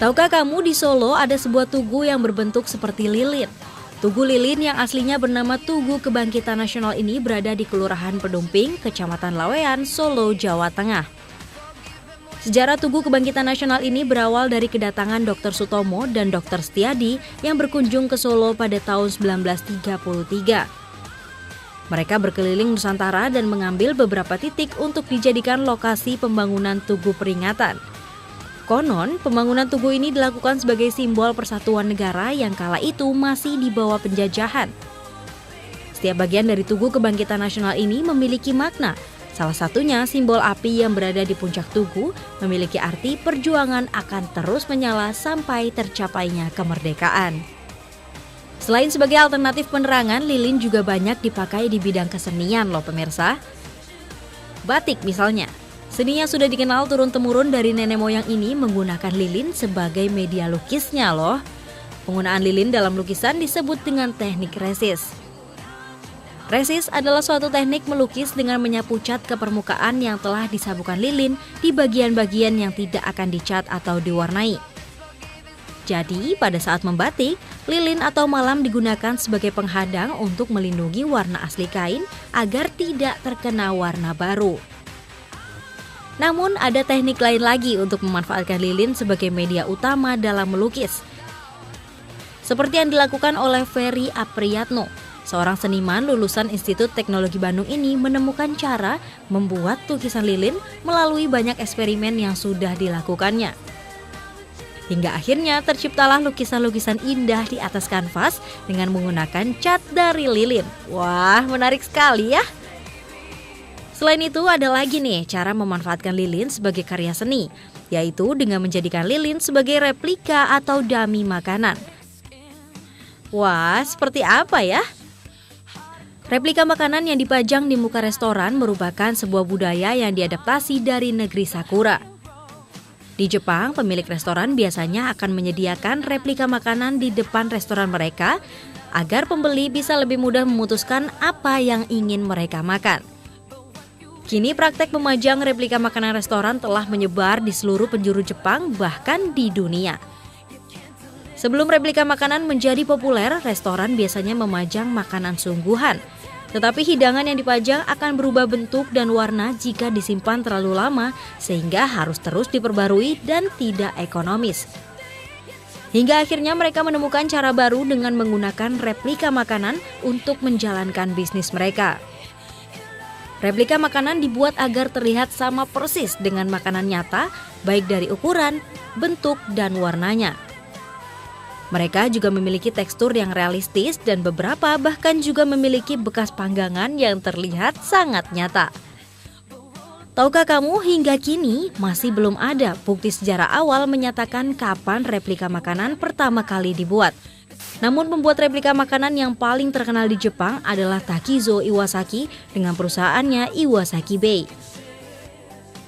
Tahukah kamu di Solo ada sebuah tugu yang berbentuk seperti lilin? Tugu lilin yang aslinya bernama Tugu Kebangkitan Nasional ini berada di Kelurahan Pedumping, Kecamatan Lawean, Solo, Jawa Tengah. Sejarah Tugu Kebangkitan Nasional ini berawal dari kedatangan Dr. Sutomo dan Dr. Setiadi yang berkunjung ke Solo pada tahun 1933. Mereka berkeliling Nusantara dan mengambil beberapa titik untuk dijadikan lokasi pembangunan tugu peringatan. Konon, pembangunan tugu ini dilakukan sebagai simbol persatuan negara yang kala itu masih di bawah penjajahan. Setiap bagian dari Tugu Kebangkitan Nasional ini memiliki makna. Salah satunya simbol api yang berada di puncak tugu memiliki arti perjuangan akan terus menyala sampai tercapainya kemerdekaan. Selain sebagai alternatif penerangan, lilin juga banyak dipakai di bidang kesenian loh pemirsa. Batik misalnya. Seni yang sudah dikenal turun-temurun dari nenek moyang ini menggunakan lilin sebagai media lukisnya loh. Penggunaan lilin dalam lukisan disebut dengan teknik resis. Resis adalah suatu teknik melukis dengan menyapu cat ke permukaan yang telah disabukan lilin di bagian-bagian yang tidak akan dicat atau diwarnai. Jadi, pada saat membatik, lilin atau malam digunakan sebagai penghadang untuk melindungi warna asli kain agar tidak terkena warna baru. Namun ada teknik lain lagi untuk memanfaatkan lilin sebagai media utama dalam melukis. Seperti yang dilakukan oleh Ferry Apriyatno, seorang seniman lulusan Institut Teknologi Bandung ini menemukan cara membuat lukisan lilin melalui banyak eksperimen yang sudah dilakukannya. Hingga akhirnya terciptalah lukisan-lukisan indah di atas kanvas dengan menggunakan cat dari lilin. Wah, menarik sekali ya! Selain itu ada lagi nih cara memanfaatkan lilin sebagai karya seni, yaitu dengan menjadikan lilin sebagai replika atau dummy makanan. Wah, seperti apa ya? Replika makanan yang dipajang di muka restoran merupakan sebuah budaya yang diadaptasi dari negeri Sakura. Di Jepang, pemilik restoran biasanya akan menyediakan replika makanan di depan restoran mereka agar pembeli bisa lebih mudah memutuskan apa yang ingin mereka makan. Kini praktek memajang replika makanan restoran telah menyebar di seluruh penjuru Jepang bahkan di dunia. Sebelum replika makanan menjadi populer, restoran biasanya memajang makanan sungguhan. Tetapi hidangan yang dipajang akan berubah bentuk dan warna jika disimpan terlalu lama sehingga harus terus diperbarui dan tidak ekonomis. Hingga akhirnya mereka menemukan cara baru dengan menggunakan replika makanan untuk menjalankan bisnis mereka. Replika makanan dibuat agar terlihat sama persis dengan makanan nyata, baik dari ukuran, bentuk, dan warnanya. Mereka juga memiliki tekstur yang realistis dan beberapa bahkan juga memiliki bekas panggangan yang terlihat sangat nyata. Tahukah kamu hingga kini masih belum ada bukti sejarah awal menyatakan kapan replika makanan pertama kali dibuat. Namun pembuat replika makanan yang paling terkenal di Jepang adalah Takizo Iwasaki dengan perusahaannya Iwasaki Bay.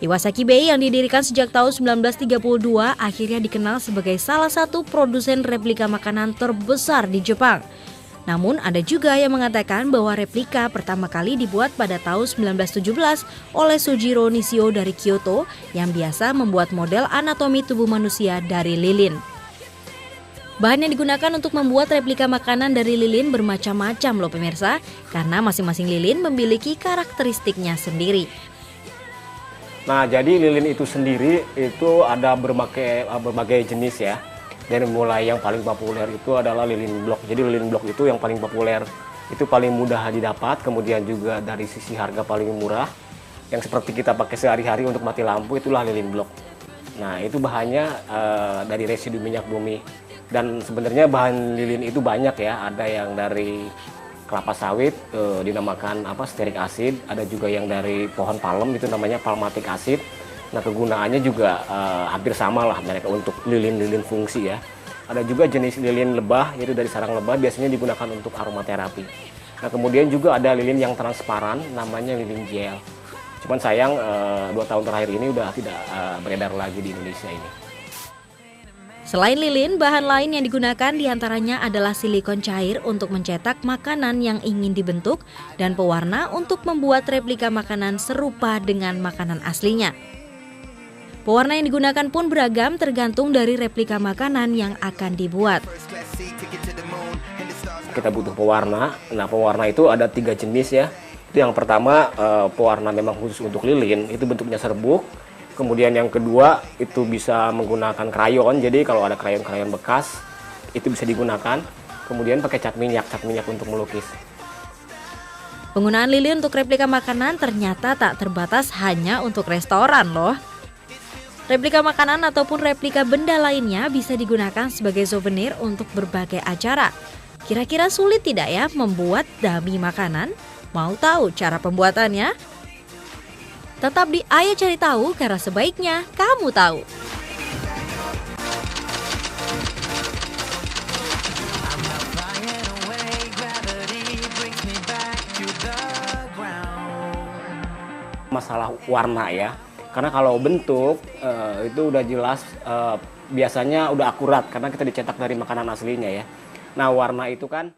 Iwasaki Bay yang didirikan sejak tahun 1932 akhirnya dikenal sebagai salah satu produsen replika makanan terbesar di Jepang. Namun ada juga yang mengatakan bahwa replika pertama kali dibuat pada tahun 1917 oleh Sujiro Nishio dari Kyoto yang biasa membuat model anatomi tubuh manusia dari lilin. Bahan yang digunakan untuk membuat replika makanan dari lilin bermacam-macam loh pemirsa, karena masing-masing lilin memiliki karakteristiknya sendiri. Nah, jadi lilin itu sendiri itu ada berbagai jenis ya. Dari mulai yang paling populer itu adalah lilin blok. Jadi lilin blok itu yang paling populer, itu paling mudah didapat, kemudian juga dari sisi harga paling murah. Yang seperti kita pakai sehari-hari untuk mati lampu itulah lilin blok. Nah, itu bahannya dari residu minyak bumi. Dan sebenarnya bahan lilin itu banyak ya, ada yang dari kelapa sawit dinamakan stearik acid, ada juga yang dari pohon palem itu namanya palmatic acid. Nah, kegunaannya juga hampir sama lah mereka untuk lilin-lilin fungsi ya. Ada juga jenis lilin lebah, yaitu dari sarang lebah, biasanya digunakan untuk aromaterapi. Nah, kemudian juga ada lilin yang transparan, namanya lilin gel. Cuman sayang 2 tahun terakhir ini udah tidak beredar lagi di Indonesia ini. Selain lilin, bahan lain yang digunakan diantaranya adalah silikon cair untuk mencetak makanan yang ingin dibentuk dan pewarna untuk membuat replika makanan serupa dengan makanan aslinya. Pewarna yang digunakan pun beragam tergantung dari replika makanan yang akan dibuat. Kita butuh pewarna. Nah, pewarna itu ada 3 jenis ya. Itu yang pertama pewarna memang khusus untuk lilin, itu bentuknya serbuk. Kemudian yang kedua itu bisa menggunakan krayon. Jadi kalau ada krayon-krayon bekas itu bisa digunakan. Kemudian pakai cat minyak untuk melukis. Penggunaan lilin untuk replika makanan ternyata tak terbatas hanya untuk restoran loh. Replika makanan ataupun replika benda lainnya bisa digunakan sebagai souvenir untuk berbagai acara. Kira-kira sulit tidak ya membuat dummy makanan? Mau tahu cara pembuatannya? Tetap di Ayo Cari Tahu karena sebaiknya kamu tahu. Masalah warna ya. Karena kalau bentuk itu udah jelas biasanya udah akurat karena kita dicetak dari makanan aslinya ya. Nah, warna itu kan